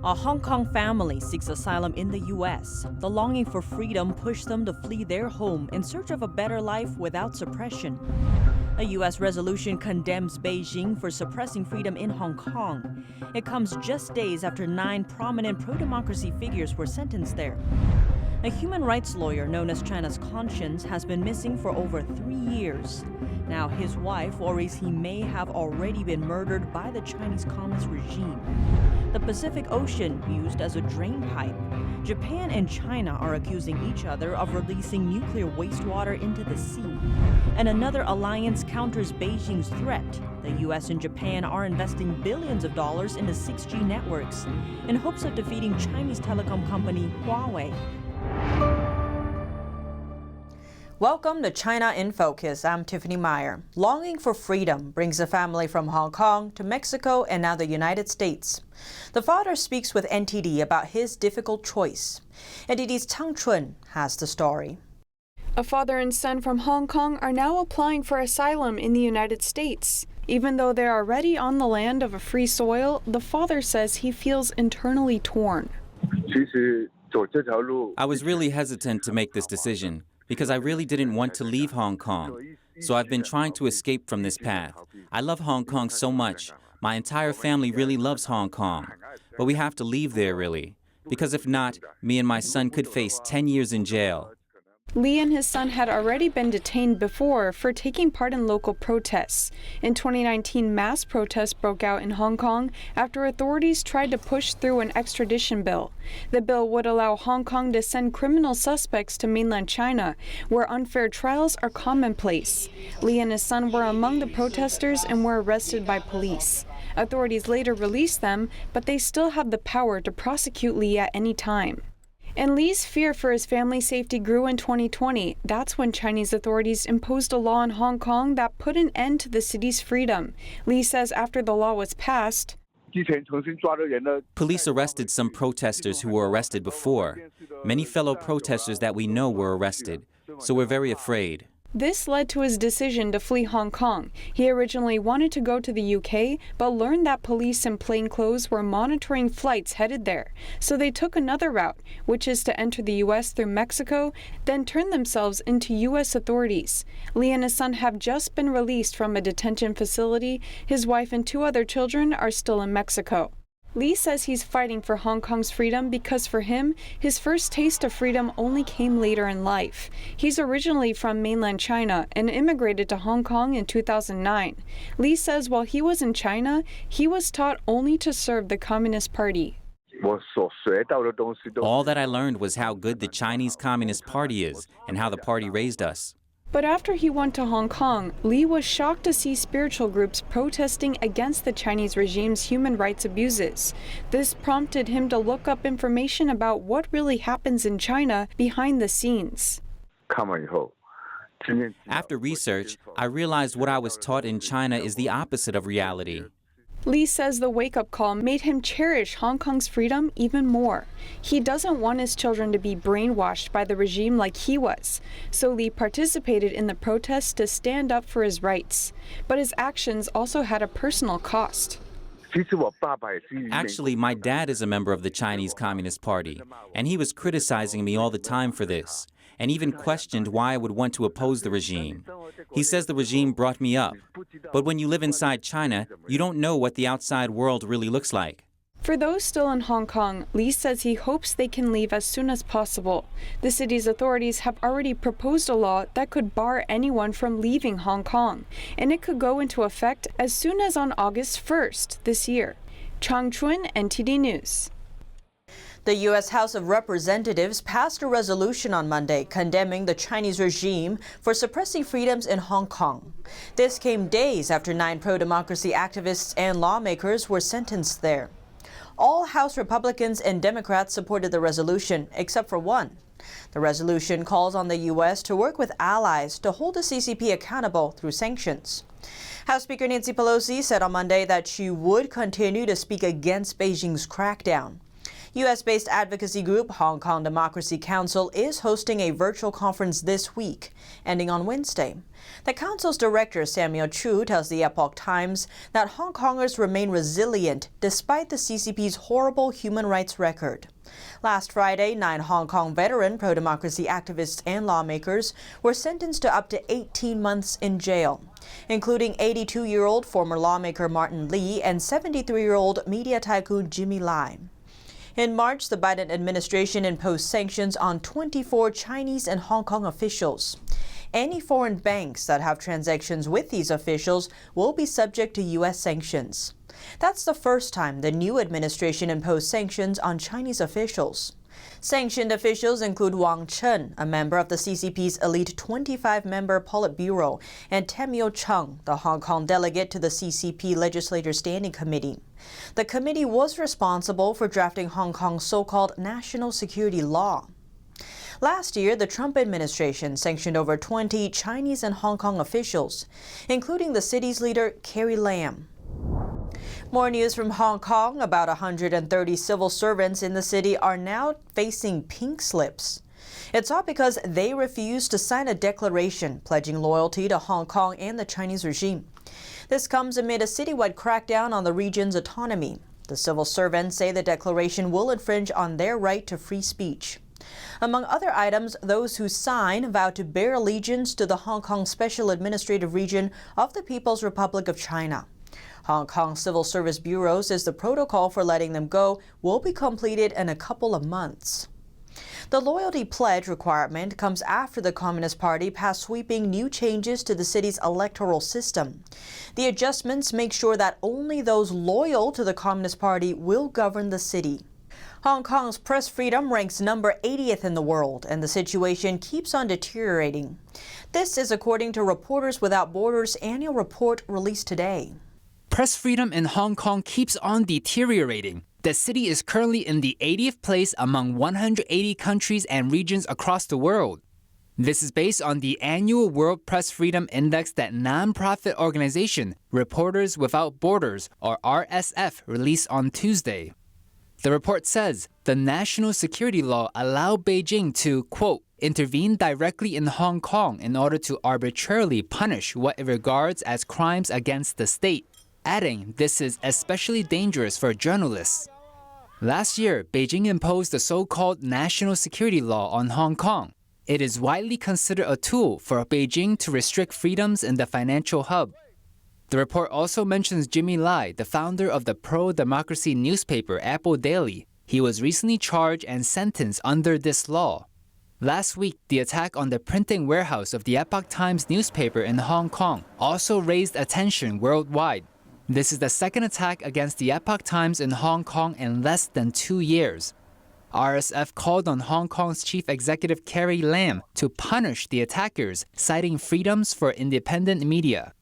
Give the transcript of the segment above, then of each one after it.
A Hong Kong family seeks asylum in the U.S. The longing for freedom pushed them to flee their home in search of a better life without suppression. A U.S. resolution condemns Beijing for suppressing freedom in Hong Kong. It comes just days after 9 prominent pro-democracy figures were sentenced there. A human rights lawyer known as China's Conscience has been missing for over 3 years. Now his wife worries he may have already been murdered by the Chinese Communist regime. The Pacific Ocean used as a drain pipe. Japan and China are accusing each other of releasing nuclear wastewater into the sea. And another alliance counters Beijing's threat. The U.S. and Japan are investing billions of dollars into 6G networks in hopes of defeating Chinese telecom company Huawei. Welcome to China in Focus. I'm Tiffany Meyer. Longing for freedom brings a family from Hong Kong to Mexico and now the United States. The father speaks with NTD about his difficult choice. NTD's Tang Chun has the story. A father and son from Hong Kong are now applying for asylum in the United States. Even though they're already on the land of a free soil, the father says he feels internally torn. I was really hesitant to make this decision because I really didn't want to leave Hong Kong. So I've been trying to escape from this path. I love Hong Kong so much. My entire family really loves Hong Kong. But we have to leave there, really. Because if not, me and my son could face 10 years in jail. Lee and his son had already been detained before for taking part in local protests. In 2019, mass protests broke out in Hong Kong after authorities tried to push through an extradition bill. The bill would allow Hong Kong to send criminal suspects to mainland China, where unfair trials are commonplace. Lee and his son were among the protesters and were arrested by police. Authorities later released them, but they still have the power to prosecute Lee at any time. And Lee's fear for his family's safety grew in 2020. That's when Chinese authorities imposed a law in Hong Kong that put an end to the city's freedom. Lee says after the law was passed, police arrested some protesters who were arrested before. Many fellow protesters that we know were arrested, so we're very afraid. This led to his decision to flee Hong Kong. He originally wanted to go to the UK, but learned that police in plainclothes were monitoring flights headed there. So they took another route, which is to enter the US through Mexico, then turn themselves into US authorities. Lee and his son have just been released from a detention facility. His wife and 2 other children are still in Mexico. Lee says he's fighting for Hong Kong's freedom because for him, his first taste of freedom only came later in life. He's originally from mainland China and immigrated to Hong Kong in 2009. Lee says while he was in China, he was taught only to serve the Communist Party. All that I learned was how good the Chinese Communist Party is and how the party raised us. But after he went to Hong Kong, Lee was shocked to see spiritual groups protesting against the Chinese regime's human rights abuses. This prompted him to look up information about what really happens in China behind the scenes. After research, I realized what I was taught in China is the opposite of reality. Lee says the wake-up call made him cherish Hong Kong's freedom even more. He doesn't want his children to be brainwashed by the regime like he was. So Lee participated in the protests to stand up for his rights. But his actions also had a personal cost. Actually, my dad is a member of the Chinese Communist Party, and he was criticizing me all the time for this, and even questioned why I would want to oppose the regime. He says the regime brought me up. But when you live inside China, you don't know what the outside world really looks like. For those still in Hong Kong, Lee says he hopes they can leave as soon as possible. The city's authorities have already proposed a law that could bar anyone from leaving Hong Kong, and it could go into effect as soon as on August 1st this year. Chang Chun, NTD News. The U.S. House of Representatives passed a resolution on Monday condemning the Chinese regime for suppressing freedoms in Hong Kong. This came days after 9 pro-democracy activists and lawmakers were sentenced there. All House Republicans and Democrats supported the resolution, except for one. The resolution calls on the U.S. to work with allies to hold the CCP accountable through sanctions. House Speaker Nancy Pelosi said on Monday that she would continue to speak against Beijing's crackdown. U.S.-based advocacy group Hong Kong Democracy Council is hosting a virtual conference this week, ending on Wednesday. The council's director, Samuel Chu, tells the Epoch Times that Hong Kongers remain resilient despite the CCP's horrible human rights record. Last Friday, 9 Hong Kong veteran pro-democracy activists and lawmakers were sentenced to up to 18 months in jail, including 82-year-old former lawmaker Martin Lee and 73-year-old media tycoon Jimmy Lai. In March, the Biden administration imposed sanctions on 24 Chinese and Hong Kong officials. Any foreign banks that have transactions with these officials will be subject to U.S. sanctions. That's the first time the new administration imposed sanctions on Chinese officials. Sanctioned officials include Wang Chen, a member of the CCP's elite 25-member Politburo, and Temyo Chung, the Hong Kong delegate to the CCP Legislature Standing Committee. The committee was responsible for drafting Hong Kong's so-called national security law. Last year, the Trump administration sanctioned over 20 Chinese and Hong Kong officials, including the city's leader, Carrie Lam. More news from Hong Kong. About 130 civil servants in the city are now facing pink slips. It's all because they refused to sign a declaration pledging loyalty to Hong Kong and the Chinese regime. This comes amid a citywide crackdown on the region's autonomy. The civil servants say the declaration will infringe on their right to free speech. Among other items, those who sign vow to bear allegiance to the Hong Kong Special Administrative Region of the People's Republic of China. Hong Kong Civil Service Bureau says the protocol for letting them go will be completed in a couple of months. The loyalty pledge requirement comes after the Communist Party passed sweeping new changes to the city's electoral system. The adjustments make sure that only those loyal to the Communist Party will govern the city. Hong Kong's press freedom ranks number 80th in the world, and the situation keeps on deteriorating. This is according to Reporters Without Borders' annual report released today. Press freedom in Hong Kong keeps on deteriorating. The city is currently in the 80th place among 180 countries and regions across the world. This is based on the annual World Press Freedom Index that non-profit organization Reporters Without Borders, or RSF, released on Tuesday. The report says the national security law allowed Beijing to, quote, intervene directly in Hong Kong in order to arbitrarily punish what it regards as crimes against the state, adding this is especially dangerous for journalists. Last year, Beijing imposed the so-called national security law on Hong Kong. It is widely considered a tool for Beijing to restrict freedoms in the financial hub. The report also mentions Jimmy Lai, the founder of the pro-democracy newspaper Apple Daily. He was recently charged and sentenced under this law. Last week, the attack on the printing warehouse of the Epoch Times newspaper in Hong Kong also raised attention worldwide. This is the second attack against the Epoch Times in Hong Kong in less than 2 years. RSF called on Hong Kong's chief executive Carrie Lam to punish the attackers, citing freedoms for independent media.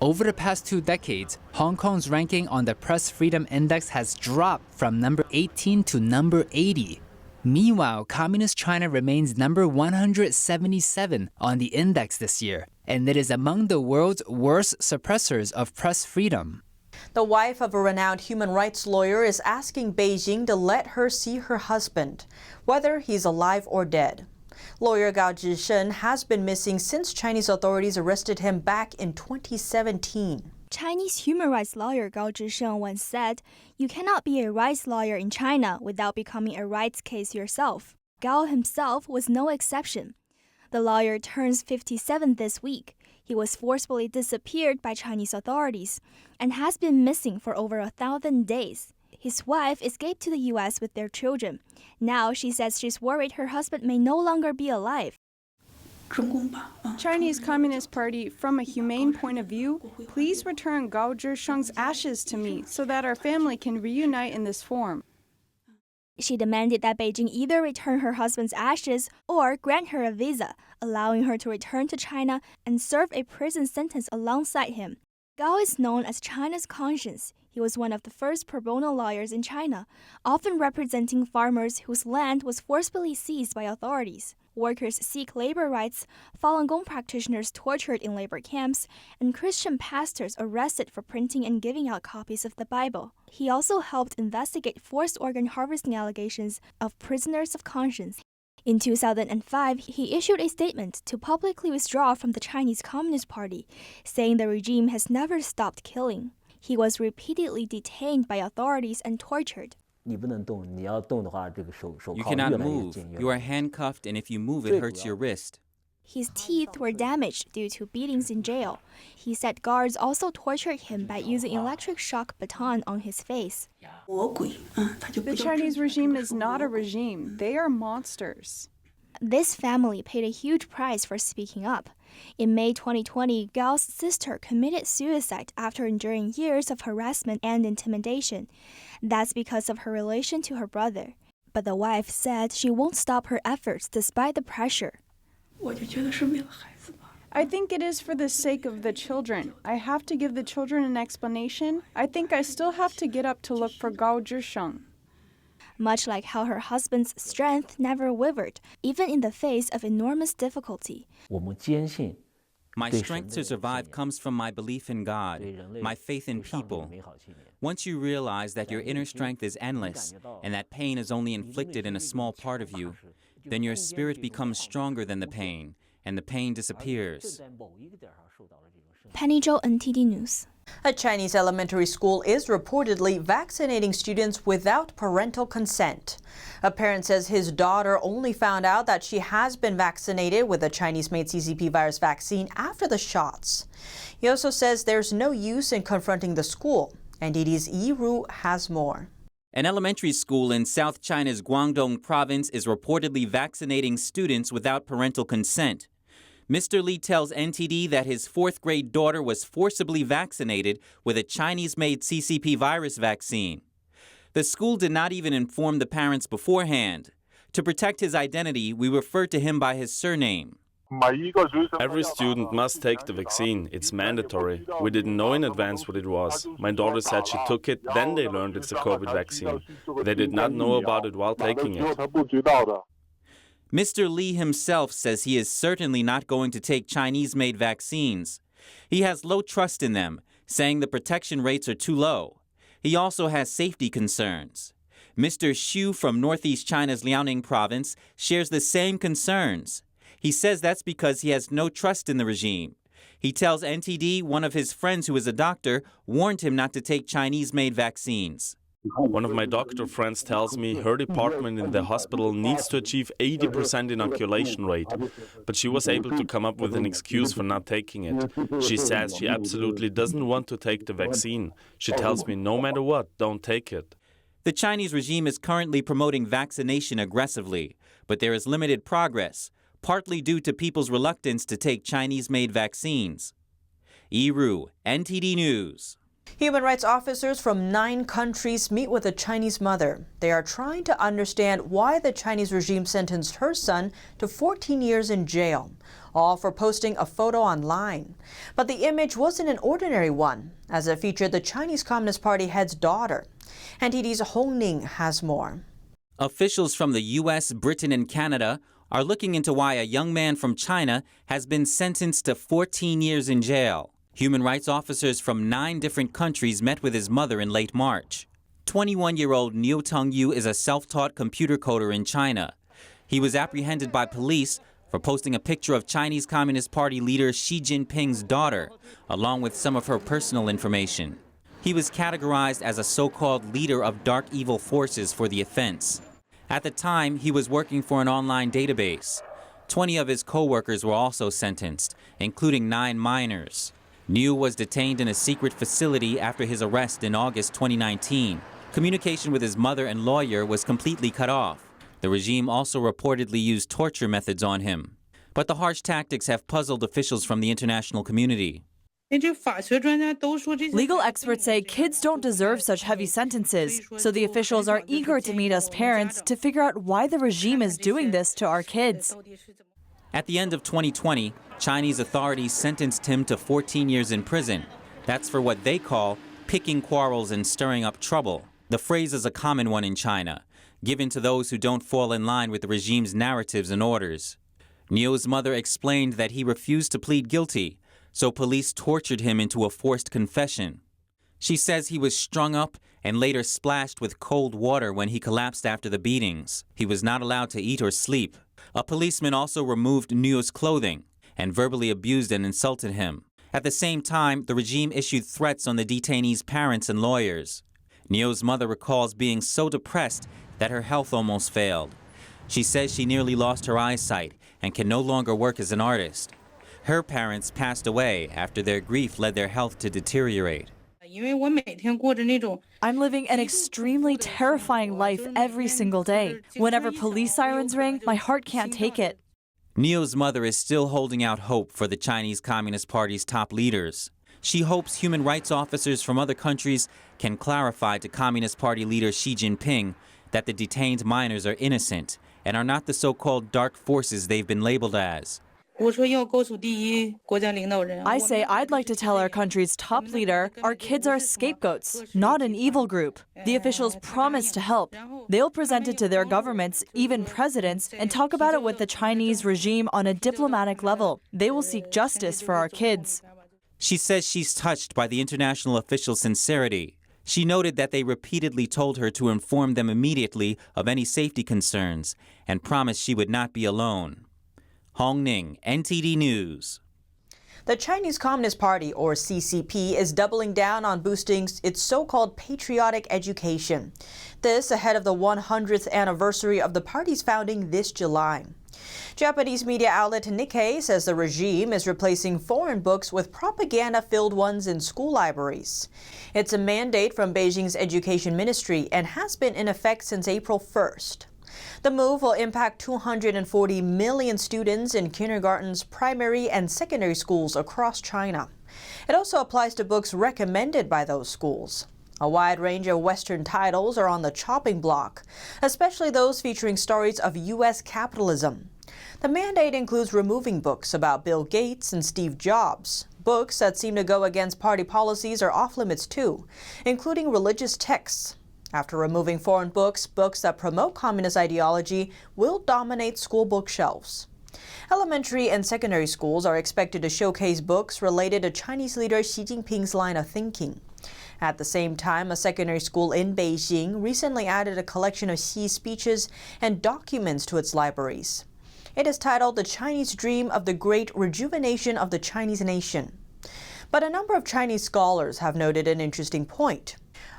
Over the past 2 decades, Hong Kong's ranking on the Press Freedom Index has dropped from number 18 to number 80. Meanwhile, Communist China remains number 177 on the index this year, and it is among the world's worst suppressors of press freedom. The wife of a renowned human rights lawyer is asking Beijing to let her see her husband, whether he's alive or dead. Lawyer Gao Zhisheng has been missing since Chinese authorities arrested him back in 2017. Chinese human rights lawyer Gao Zhisheng once said, "You cannot be a rights lawyer in China without becoming a rights case yourself." Gao himself was no exception. The lawyer turns 57 this week. He was forcibly disappeared by Chinese authorities and has been missing for over 1,000 days. His wife escaped to the U.S. with their children. Now she says she's worried her husband may no longer be alive. Chinese Communist Party, from a humane point of view, please return Gao Zhisheng's ashes to me so that our family can reunite in this form. She demanded that Beijing either return her husband's ashes or grant her a visa, allowing her to return to China and serve a prison sentence alongside him. Gao is known as China's conscience. He was one of the first pro bono lawyers in China, often representing farmers whose land was forcibly seized by authorities. workers seek labor rights, Falun Gong practitioners tortured in labor camps, and Christian pastors arrested for printing and giving out copies of the Bible. He also helped investigate forced organ harvesting allegations of prisoners of conscience. In 2005, he issued a statement to publicly withdraw from the Chinese Communist Party, saying the regime has never stopped killing. He was repeatedly detained by authorities and tortured. You cannot move. You are handcuffed, and if you move, it hurts your wrist. His teeth were damaged due to beatings in jail. He said guards also tortured him by using electric shock baton on his face. The Chinese regime is not a regime. They are monsters. This family paid a huge price for speaking up. In May 2020, Gao's sister committed suicide after enduring years of harassment and intimidation. That's because of her relation to her brother. But the wife said she won't stop her efforts despite the pressure. I think it is for the sake of the children. I have to give the children an explanation. I think I still have to get up to look for Gao Zhisheng. Much like how her husband's strength never wavered, even in the face of enormous difficulty. My strength to survive comes from my belief in God, my faith in people. Once you realize that your inner strength is endless and that pain is only inflicted in a small part of you, then your spirit becomes stronger than the pain, and the pain disappears. Penny Zhou, NTD News. A Chinese elementary school is reportedly vaccinating students without parental consent. A parent says his daughter only found out that she has been vaccinated with a Chinese-made CCP virus vaccine after the shots. He also says there's no use in confronting the school. NTD's Yi Ru has more. An elementary school in South China's Guangdong province is reportedly vaccinating students without parental consent. Mr. Li tells NTD that his fourth-grade daughter was forcibly vaccinated with a Chinese-made CCP virus vaccine. The school did not even inform the parents beforehand. To protect his identity, we referred to him by his surname. Every student must take the vaccine. It's mandatory. We didn't know in advance what it was. My daughter said she took it, then they learned it's a COVID vaccine. They did not know about it while taking it. Mr. Li himself says he is certainly not going to take Chinese-made vaccines. He has low trust in them, saying the protection rates are too low. He also has safety concerns. Mr. Xu from northeast China's Liaoning province shares the same concerns. He says that's because he has no trust in the regime. He tells NTD one of his friends who is a doctor warned him not to take Chinese-made vaccines. One of my doctor friends tells me her department in the hospital needs to achieve 80% inoculation rate, but she was able to come up with an excuse for not taking it. She says she absolutely doesn't want to take the vaccine. She tells me no matter what, don't take it. The Chinese regime is currently promoting vaccination aggressively, but there is limited progress, partly due to people's reluctance to take Chinese-made vaccines. Yi Ru, NTD News. Human rights officers from 9 countries meet with a Chinese mother. They are trying to understand why the Chinese regime sentenced her son to 14 years in jail, all for posting a photo online. But the image wasn't an ordinary one, as it featured the Chinese Communist Party head's daughter. NTD's Hong Ning has more. Officials from the U.S., Britain, and Canada are looking into why a young man from China has been sentenced to 14 years in jail. Human rights officers from 9 different countries met with his mother in late March. 21-year-old Niu Tongyu is a self-taught computer coder in China. He was apprehended by police for posting a picture of Chinese Communist Party leader Xi Jinping's daughter, along with some of her personal information. He was categorized as a so-called leader of dark evil forces for the offense. At the time, he was working for an online database. 20 of his co-workers were also sentenced, including 9 minors. Niu was detained in a secret facility after his arrest in August 2019. Communication with his mother and lawyer was completely cut off. The regime also reportedly used torture methods on him. But the harsh tactics have puzzled officials from the international community. Legal experts say kids don't deserve such heavy sentences, so the officials are eager to meet us parents to figure out why the regime is doing this to our kids. At the end of 2020, Chinese authorities sentenced him to 14 years in prison. That's for what they call picking quarrels and stirring up trouble. The phrase is a common one in China, given to those who don't fall in line with the regime's narratives and orders. Neo's mother explained that he refused to plead guilty, so police tortured him into a forced confession. She says he was strung up and later splashed with cold water when he collapsed after the beatings. He was not allowed to eat or sleep. A policeman also removed Neo's clothing and verbally abused and insulted him. At the same time, the regime issued threats on the detainees' parents and lawyers. Neo's mother recalls being so depressed that her health almost failed. She says she nearly lost her eyesight and can no longer work as an artist. Her parents passed away after their grief led their health to deteriorate. I'm living an extremely terrifying life every single day. Whenever police sirens ring, my heart can't take it. Neo's mother is still holding out hope for the Chinese Communist Party's top leaders. She hopes human rights officers from other countries can clarify to Communist Party leader Xi Jinping that the detained minors are innocent and are not the so-called dark forces they've been labeled as. I say I'd like to tell our country's top leader our kids are scapegoats, not an evil group. The officials promise to help. They'll present it to their governments, even presidents, and talk about it with the Chinese regime on a diplomatic level. They will seek justice for our kids. She says she's touched by the international officials' sincerity. She noted that they repeatedly told her to inform them immediately of any safety concerns and promised she would not be alone. Hong Ning, NTD News. The Chinese Communist Party, or CCP, is doubling down on boosting its so-called patriotic education. This ahead of the 100th anniversary of the party's founding this July. Japanese media outlet Nikkei says the regime is replacing foreign books with propaganda-filled ones in school libraries. It's a mandate from Beijing's education ministry and has been in effect since April 1st. The move will impact 240 million students in kindergartens, primary and secondary schools across China. It also applies to books recommended by those schools. A wide range of Western titles are on the chopping block, especially those featuring stories of U.S. capitalism. The mandate includes removing books about Bill Gates and Steve Jobs. Books that seem to go against party policies are off limits too, including religious texts. After removing foreign books, books that promote communist ideology will dominate school bookshelves. Elementary and secondary schools are expected to showcase books related to Chinese leader Xi Jinping's line of thinking. At the same time, a secondary school in Beijing recently added a collection of Xi's speeches and documents to its libraries. It is titled The Chinese Dream of the Great Rejuvenation of the Chinese Nation. But a number of Chinese scholars have noted an interesting point.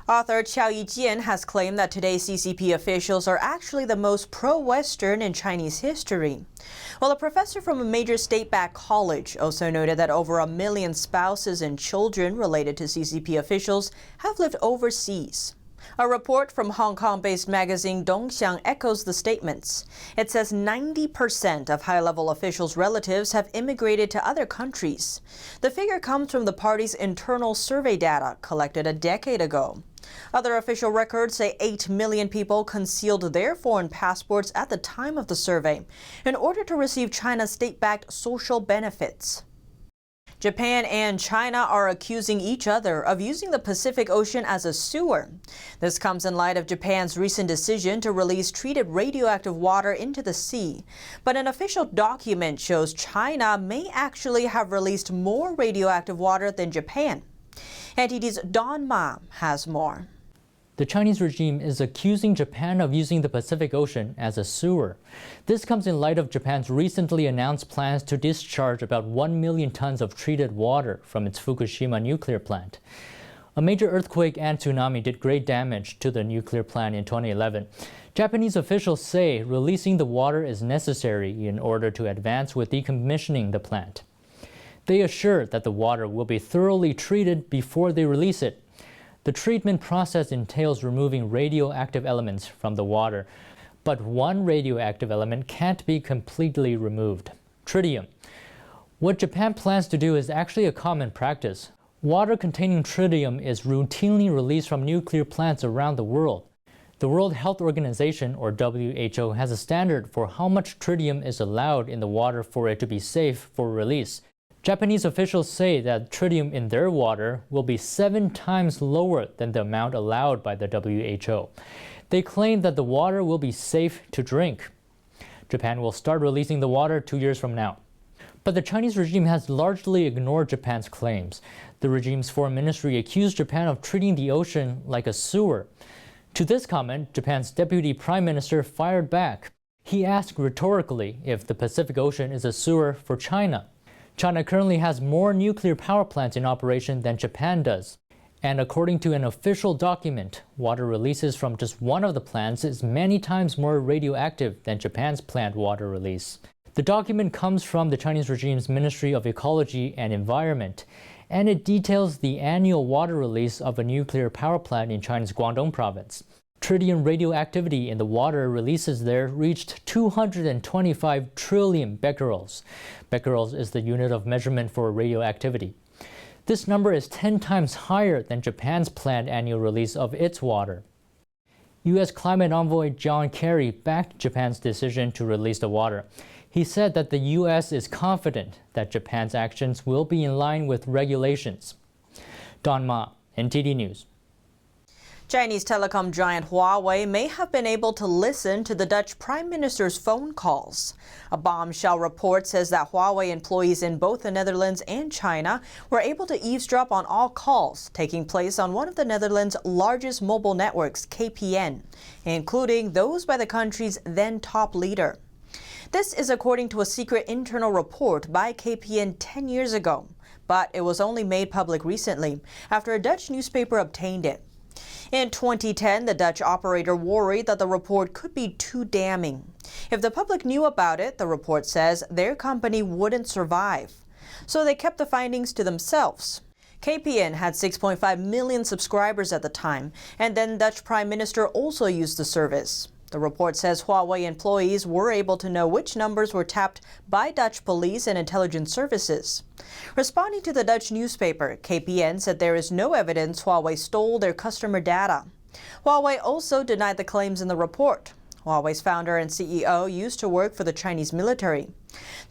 Author Qiao Yijian has claimed that today's CCP officials are actually the most pro-Western in Chinese history. While a professor from a major state-backed college also noted that over 1 million spouses and children related to CCP officials have lived overseas. A report from Hong Kong-based magazine Dongxiang echoes the statements. It says 90% of high-level officials' relatives have immigrated to other countries. The figure comes from the party's internal survey data collected a decade ago. Other official records say 8 million people concealed their foreign passports at the time of the survey in order to receive China's state-backed social benefits. Japan and China are accusing each other of using the Pacific Ocean as a sewer. This comes in light of Japan's recent decision to release treated radioactive water into the sea. But an official document shows China may actually have released more radioactive water than Japan. NTD's Don Ma has more. The Chinese regime is accusing Japan of using the Pacific Ocean as a sewer. This comes in light of Japan's recently announced plans to discharge about 1 million tons of treated water from its Fukushima nuclear plant. A major earthquake and tsunami did great damage to the nuclear plant in 2011. Japanese officials say releasing the water is necessary in order to advance with decommissioning the plant. They assure that the water will be thoroughly treated before they release it. The treatment process entails removing radioactive elements from the water, but one radioactive element can't be completely removed: tritium. What Japan plans to do is actually a common practice. Water containing tritium is routinely released from nuclear plants around the world. The World Health Organization, or WHO, has a standard for how much tritium is allowed in the water for it to be safe for release. Japanese officials say that tritium in their water will be 7 times lower than the amount allowed by the WHO. They claim that the water will be safe to drink. Japan will start releasing the water 2 years from now. But the Chinese regime has largely ignored Japan's claims. The regime's foreign ministry accused Japan of treating the ocean like a sewer. To this comment, Japan's deputy prime minister fired back. He asked rhetorically if the Pacific Ocean is a sewer for China. China currently has more nuclear power plants in operation than Japan does. And according to an official document, water releases from just one of the plants is many times more radioactive than Japan's planned water release. The document comes from the Chinese regime's Ministry of Ecology and Environment, and it details the annual water release of a nuclear power plant in China's Guangdong province. Tritium radioactivity in the water releases there reached 225 trillion becquerels. Becquerels is the unit of measurement for radioactivity. This number is 10 times higher than Japan's planned annual release of its water. U.S. climate envoy John Kerry backed Japan's decision to release the water. He said that the U.S. is confident that Japan's actions will be in line with regulations. Don Ma, NTD News. Chinese telecom giant Huawei may have been able to listen to the Dutch Prime Minister's phone calls. A bombshell report says that Huawei employees in both the Netherlands and China were able to eavesdrop on all calls taking place on one of the Netherlands' largest mobile networks, KPN, including those by the country's then top leader. This is according to a secret internal report by KPN 10 years ago, but it was only made public recently after a Dutch newspaper obtained it. In 2010, the Dutch operator worried that the report could be too damning. If the public knew about it, the report says, their company wouldn't survive. So they kept the findings to themselves. KPN had 6.5 million subscribers at the time, and then Dutch Prime Minister also used the service. The report says Huawei employees were able to know which numbers were tapped by Dutch police and intelligence services. Responding to the Dutch newspaper, KPN said there is no evidence Huawei stole their customer data. Huawei also denied the claims in the report. Huawei's founder and CEO used to work for the Chinese military.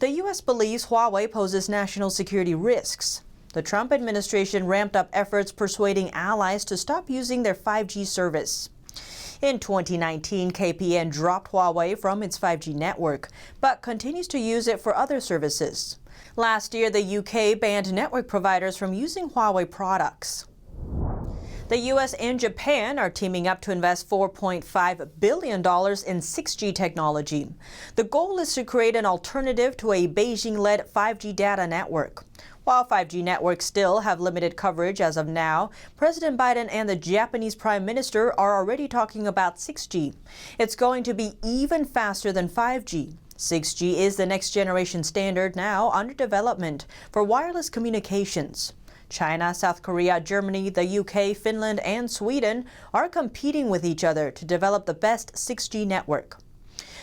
The U.S. believes Huawei poses national security risks. The Trump administration ramped up efforts persuading allies to stop using their 5G service. In 2019, KPN dropped Huawei from its 5G network, but continues to use it for other services. Last year, the UK banned network providers from using Huawei products. The U.S. and Japan are teaming up to invest $4.5 billion in 6G technology. The goal is to create an alternative to a Beijing-led 5G data network. While 5G networks still have limited coverage as of now, President Biden and the Japanese Prime Minister are already talking about 6G. It's going to be even faster than 5G. 6G is the next generation standard now under development for wireless communications. China, South Korea, Germany, the UK, Finland, and Sweden are competing with each other to develop the best 6G network.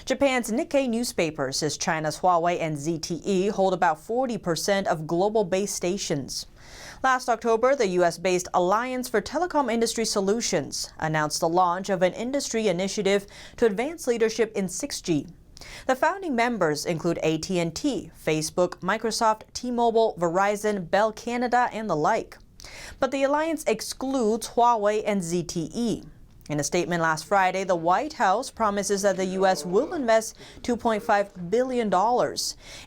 Japan's Nikkei newspaper says China's Huawei and ZTE hold about 40% of global base stations. Last October, the U.S.-based Alliance for Telecom Industry Solutions announced the launch of an industry initiative to advance leadership in 6G. The founding members include AT&T, Facebook, Microsoft, T-Mobile, Verizon, Bell Canada, and the like. But the alliance excludes Huawei and ZTE. In a statement last Friday, the White House promises that the U.S. will invest $2.5 billion,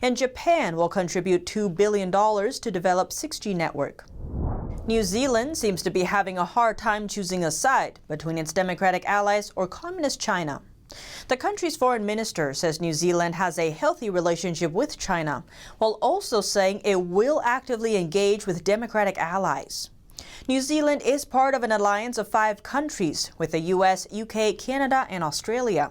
and Japan will contribute $2 billion to develop 6G network. New Zealand seems to be having a hard time choosing a side between its democratic allies or communist China. The country's foreign minister says New Zealand has a healthy relationship with China, while also saying it will actively engage with democratic allies. New Zealand is part of an alliance of 5 countries with the US, UK, Canada, and Australia.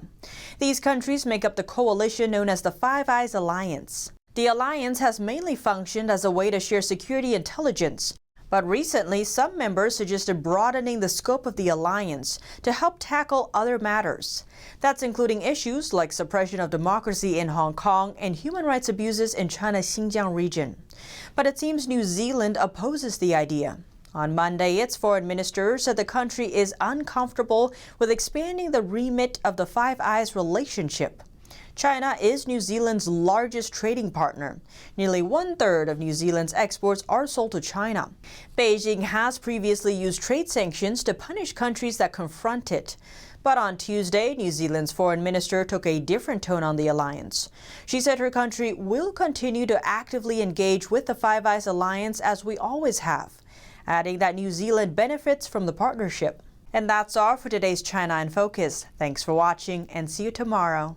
These countries make up the coalition known as the Five Eyes Alliance. The alliance has mainly functioned as a way to share security intelligence, but recently some members suggested broadening the scope of the alliance to help tackle other matters. That's including issues like suppression of democracy in Hong Kong and human rights abuses in China's Xinjiang region. But it seems New Zealand opposes the idea. On Monday, its foreign minister said the country is uncomfortable with expanding the remit of the Five Eyes relationship. China is New Zealand's largest trading partner. Nearly 1/3 of New Zealand's exports are sold to China. Beijing has previously used trade sanctions to punish countries that confront it. But on Tuesday, New Zealand's foreign minister took a different tone on the alliance. She said her country will continue to actively engage with the Five Eyes alliance as we always have, adding that New Zealand benefits from the partnership. And that's all for today's China in Focus. Thanks for watching and see you tomorrow.